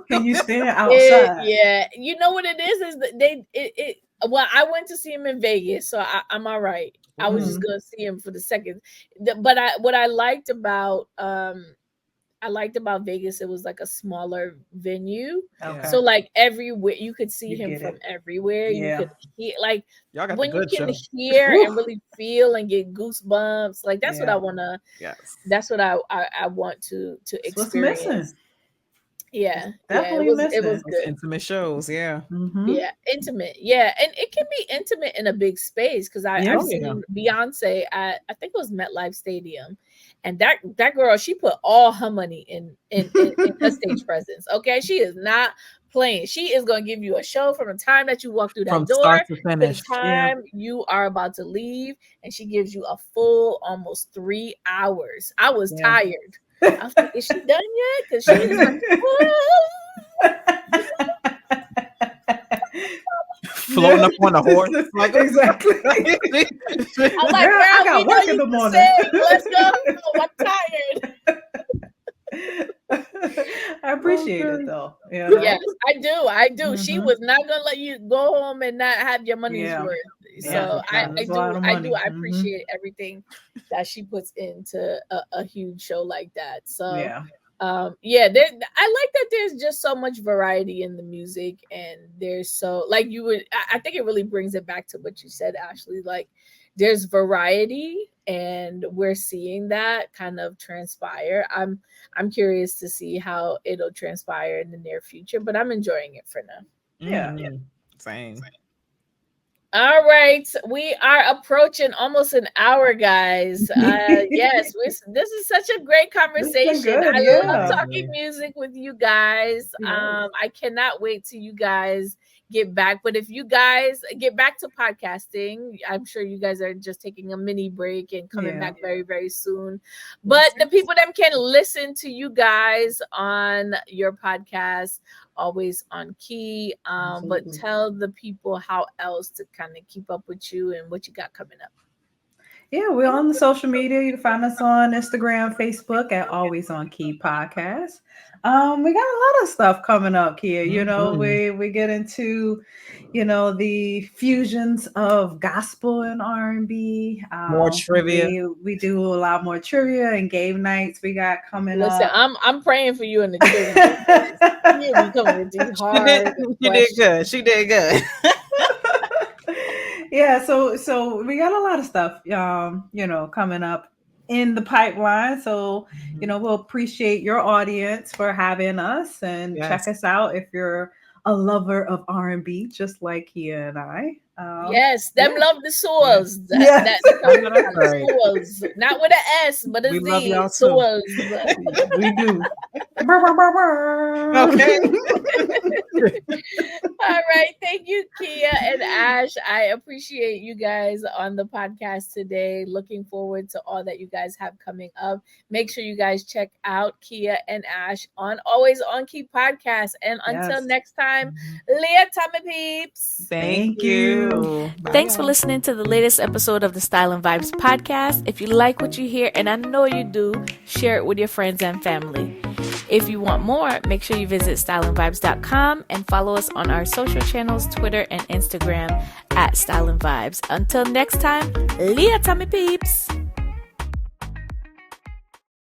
Can you stand outside? Yeah, you know what it is that well, I went to see him in Vegas, so I'm all right. I was just Mhm. gonna see him for the second. But what I liked about Vegas, it was like a smaller venue. Okay. So like everywhere you could see You him get from it. everywhere. You Yeah. could hear like Y'all got the when you good can show. hear and Whew. really feel and get goosebumps. Like that's what Yeah. I wanna Yes. that's what I want to That's what's missing. experience. Yeah, Definitely it missing. was Those good. intimate shows, yeah. Mm-hmm. Yeah, intimate. Yeah, and it can be intimate in a big space because I've Yeah. Oh, yeah. seen Beyonce at I think it was MetLife Stadium, and that girl she put all her money in her stage presence. Okay, she is not playing. She is going to give you a show from the time that you walk through From that door start to to the finish. Yeah. time you are about to leave, and she gives you a full almost 3 hours. I was Yeah. tired. I was like, is she done yet? Because she is like, Floating up on a horse. Like, Exactly. I'm like, Girl, I girl, got we know work in you the can morning. sing. Let's go. I'm tired. I appreciate it Okay. though. You know? Yes, I do. She Mhm. was not gonna let you go home and not have your money's Yeah. worth. Yeah. So That was a lot of I money. do. I Mhm. appreciate everything that she puts into a huge show like that. So Yeah. yeah, I like that there's just so much variety in the music, and there's so like I think it really brings it back to what you said, Ashley. Like there's variety, and we're seeing that kind of transpire. I'm curious to see how it'll transpire in the near future, but I'm enjoying it for now. Yeah. Mhm. Same. All right, we are approaching almost an hour, guys. Yes, this is such a great conversation. good, I yeah. love talking music with you guys. Yes. I cannot wait till you guys get back. But if you guys get back to podcasting, I'm sure you guys are just taking a mini break and coming Yeah. back very, very soon. But the people that can listen to you guys on your podcast, always on key. But Absolutely. tell the people how else to kind of keep up with you and what you got coming up. Yeah, we're on the social media. You can find us on Instagram, Facebook at Always on Key Podcast. We got a lot of stuff coming up here. You know, we get into, the fusions of gospel and R&B. More trivia. We do a lot more trivia and game nights we got coming Listen, up. I'm praying for you in the trivia. You be coming with these hard She did good. She did good. Yeah, so we got a lot of stuff coming up in the pipeline. So, we'll appreciate your audience for having us, and check Yes. us out if you're a lover of R&B, just like Kea and I. Yes, them yeah. love the souls. Yes. That's right. Souls. Not with an S, but a We Z. love y'all too. Souls. We do. Okay. All right. Thank you, Kea and Ash. I appreciate you guys on the podcast today. Looking forward to all that you guys have coming up. Make sure you guys check out Kea and Ash on Always on Key Podcast. And until Yes. next time, Leah Tommy Peeps. Thank you. Bye, Thanks for y'all. listening to the latest episode of the Style and Vibes podcast. If you like what you hear, and I know you do, share it with your friends and family. If you want more, make sure you visit styleandvibes.com and follow us on our social channels, Twitter and Instagram at Style and Vibes. Until next time, Leah Tommy Peeps.